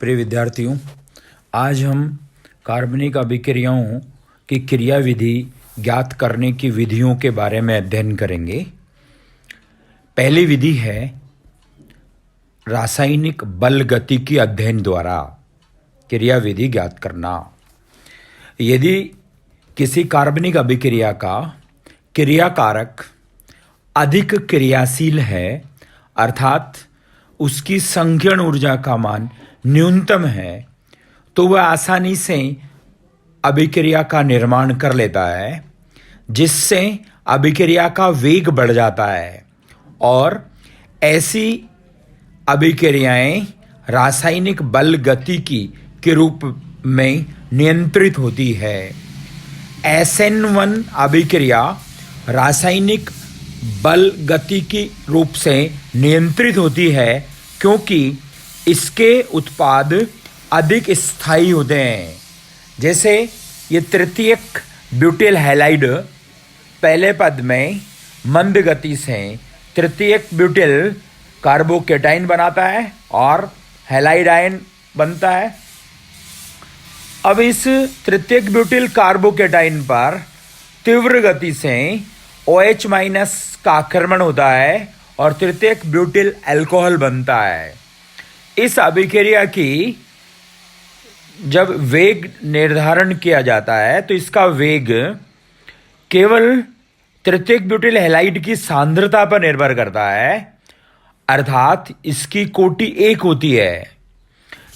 प्रिय विद्यार्थियों, आज हम कार्बनिक अभिक्रियाओं की क्रियाविधि ज्ञात करने की विधियों के बारे में अध्ययन करेंगे। पहली विधि है रासायनिक बल गतिकी अध्ययन द्वारा क्रियाविधि ज्ञात करना। यदि किसी कार्बनिक अभिक्रिया का क्रियाकारक अधिक क्रियाशील है, अर्थात उसकी संकीर्ण ऊर्जा का मान न्यूनतम है, तो वह आसानी से अभिक्रिया का निर्माण कर लेता है, जिससे अभिक्रिया का वेग बढ़ जाता है और ऐसी अभिक्रियाएं रासायनिक बल गतिकी के रूप में नियंत्रित होती है। SN1 अभिक्रिया रासायनिक बल गतिकी रूप से नियंत्रित होती है क्योंकि इसके उत्पाद अधिक स्थायी होते हैं। जैसे ये तृतीयक ब्यूटिल हैलाइड पहले पद में मंद गति से तृतीयक ब्यूटिल कार्बोकेटाइन बनाता है और हैलाइड आयन बनता है। अब इस तृतीयक ब्यूटिल कार्बोकेटाइन पर तीव्र गति से OH- का आक्रमण होता है और तृतीयक ब्यूटिल अल्कोहल बनता है। इस अभिक्रिया की जब वेग निर्धारण किया जाता है तो इसका वेग केवल तृतीयक ब्यूटिल हैलाइड की सांद्रता पर निर्भर करता है, अर्थात इसकी कोटि 1 होती है,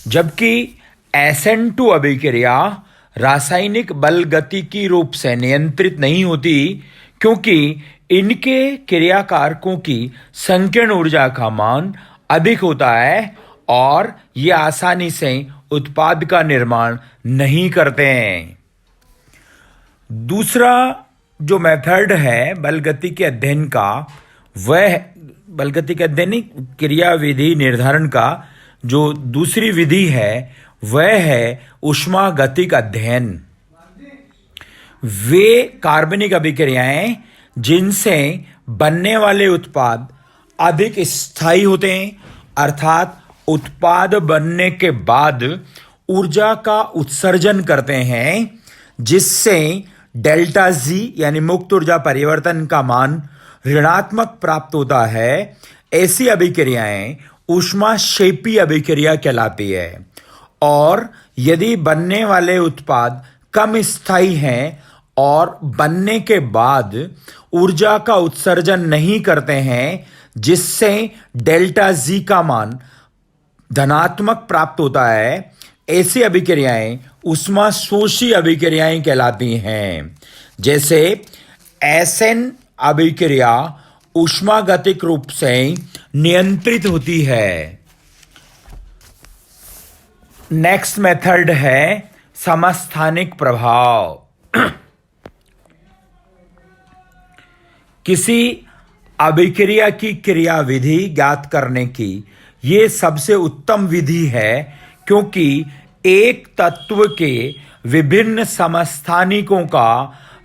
जबकि SN2 अभिक्रिया रासायनिक बल गतिकी रूप से नियंत्रित नहीं होती क्योंकि इनके क्रियाकारकों की संकीर्ण ऊर्जा का मान अधिक होता है और ये आसानी से उत्पाद का निर्माण नहीं करते हैं। दूसरा जो मेथड है बलगति के अध्ययन का, वह बलगति के अध्ययन क्रियाविधि निर्धारण का जो दूसरी विधि है वह है ऊष्मागतिक अध्ययन। वे कार्बनिक अभिक्रियाएं जिनसे बनने वाले उत्पाद अधिक स्थायी होते हैं, अर्थात उत्पाद बनने के बाद ऊर्जा का उत्सर्जन करते हैं, जिससे डेल्टा जी यानी मुक्त ऊर्जा परिवर्तन का मान ऋणात्मक प्राप्त होता है। ऐसी अभिक्रियाएं ऊष्माक्षेपी अभिक्रिया कहलाती है और यदि बनने वाले उत्पाद कम स्थायी हैं और बनने के बाद ऊर्जा का उत्सर्जन नहीं करते हैं, जिससे डेल्टा जी का मान धनात्मक प्राप्त होता है, ऐसी अभिक्रियाएं ऊष्माशोषी अभिक्रियाएं कहलाती हैं। जैसे SN अभिक्रिया ऊष्मागतिक रूप से नियंत्रित होती है। नेक्स्ट मेथड है समस्थानिक प्रभाव। किसी अभिक्रिया की क्रियाविधि ज्ञात करने की ये सबसे उत्तम विधि है क्योंकि एक तत्व के विभिन्न समस्थानिकों का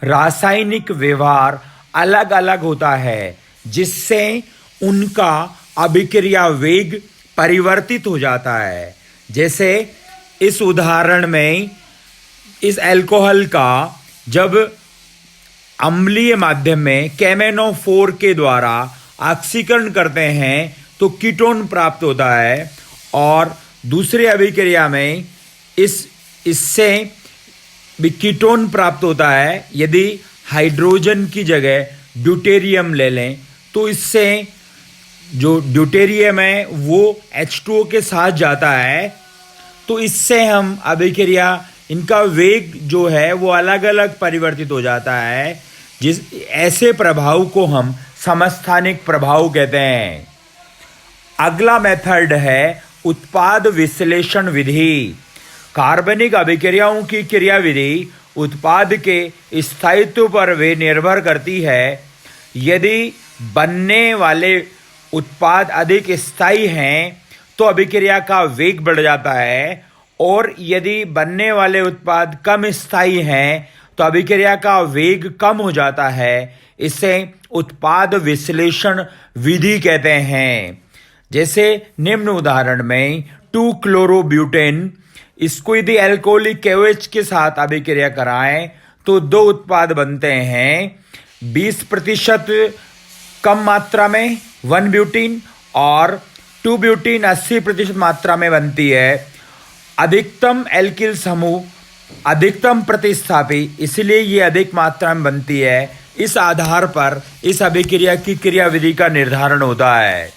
रासायनिक व्यवहार अलग अलग होता है, जिससे उनका अभिक्रिया वेग परिवर्तित हो जाता है। जैसे इस उदाहरण में इस अल्कोहल का जब अम्लीय माध्यम में KMnO4 के द्वारा ऑक्सीकरण करते हैं तो कीटोन प्राप्त होता है और दूसरी अभिक्रिया में इससे भी कीटोन प्राप्त होता है। यदि हाइड्रोजन की जगह ड्यूटेरियम ले लें तो इससे जो ड्यूटेरियम है वो H2O के साथ जाता है, तो इससे हम अभिक्रिया इनका वेग जो है वो अलग अलग परिवर्तित हो जाता है। ऐसे प्रभाव को हम समस्थानिक प्रभाव कहते हैं। अगला मेथड है उत्पाद विश्लेषण विधि। कार्बनिक अभिक्रियाओं की क्रियाविधि उत्पाद के स्थायित्व पर वे निर्भर करती है। यदि बनने वाले उत्पाद अधिक स्थायी हैं तो अभिक्रिया का वेग बढ़ जाता है और यदि बनने वाले उत्पाद कम स्थायी हैं तो अभिक्रिया का वेग कम हो जाता है। इसे उत्पाद विश्लेषण विधि कहते हैं। जैसे निम्न उदाहरण में 2-क्लोरोब्यूटेन, इसको यदि एल्कोहलिक KOH के साथ अभिक्रिया कराएं तो दो उत्पाद बनते हैं। 20% कम मात्रा में 1-ब्यूटीन और 2-ब्यूटीन 80% मात्रा में बनती है। अधिकतम एल्किल समूह अधिकतम प्रतिस्थापी, इसलिए ये अधिक मात्रा में बनती है। इस आधार पर इस अभिक्रिया की क्रियाविधि का निर्धारण होता है।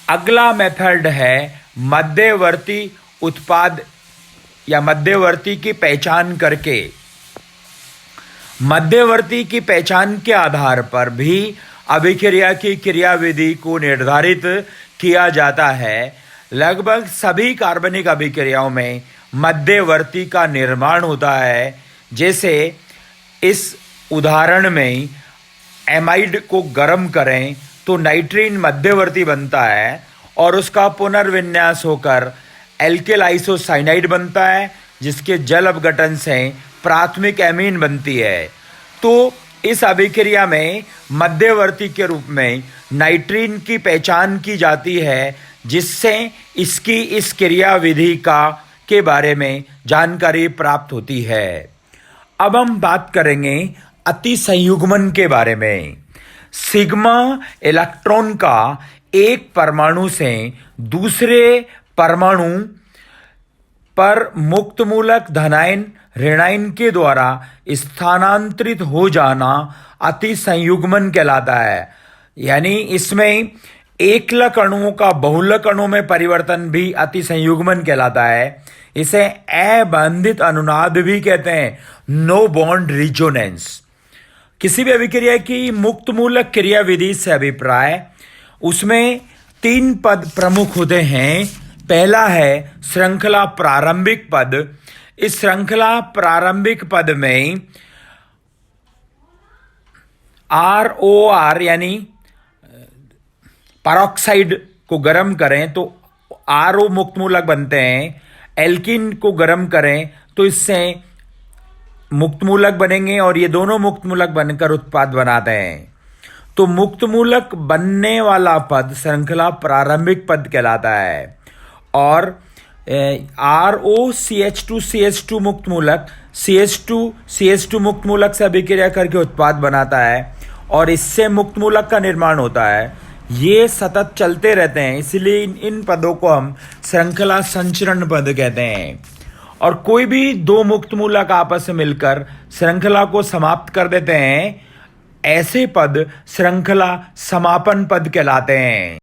अगला मेथड है मध्यवर्ती उत्पाद या मध्यवर्ती की पहचान करके। मध्यवर्ती की पहचान के आधार पर भी अभिक्रिया की क्रियाविधि को निर्धारित किया जाता है। लगभग सभी कार्बनिक अभिक्रियाओं में मध्यवर्ती का निर्माण होता है। जैसे इस उदाहरण में एमाइड को गर्म करें तो नाइट्रीन मध्यवर्ती बनता है और उसका पुनर्विन्यास होकर एल्किल आइसोसाइनाइड बनता है, जिसके जल अपघटन से प्राथमिक एमीन बनती है। तो इस अभिक्रिया में मध्यवर्ती के रूप में नाइट्रीन की पहचान की जाती है, जिससे इसकी इस क्रियाविधि के बारे में जानकारी प्राप्त होती है। अब हम बात करेंगे अतिसंयुग्मन के बारे में। सिग्मा इलेक्ट्रॉन का एक परमाणु से दूसरे परमाणु पर मुक्त मूलक धनायन ऋणायन के द्वारा स्थानांतरित हो जाना अतिसंयुग्मन कहलाता है। यानी इसमें एकलक अणुओं का बहुलक अणु में परिवर्तन भी अतिसंयुग्मन कहलाता है। इसे अबंधित अनुनाद भी कहते हैं, नो बॉन्ड रिजोनेंस। किसी भी अभिक्रिया की मुक्त मूलक क्रियाविधि से अभिप्राय, उसमें 3 पद प्रमुख होते हैं। पहला है श्रृंखला प्रारंभिक पद। इस श्रृंखला प्रारंभिक पद में ROR यानी परऑक्साइड को गर्म करें तो RO मुक्त मूलक बनते हैं। एल्किन को गर्म करें तो इससे मुक्त मूलक बनेंगे और ये दोनों मुक्त मूलक बनकर उत्पाद बनाते हैं। तो मुक्त मूलक बनने वाला पद श्रृंखला प्रारंभिक पद कहलाता है। और ROCH2CH2 मुक्त मूलक CH2 मुक्त मूलक से अभिक्रिया करके उत्पाद बनाता है और इससे मुक्त मूलक का निर्माण होता है। ये सतत चलते रहते हैं, इसलिए इन पदों को हम श्रृंखला संचरण पद कहते हैं। और कोई भी दो मुक्त मूलक आपस में मिलकर श्रृंखला को समाप्त कर देते हैं, ऐसे पद श्रृंखला समापन पद कहलाते हैं।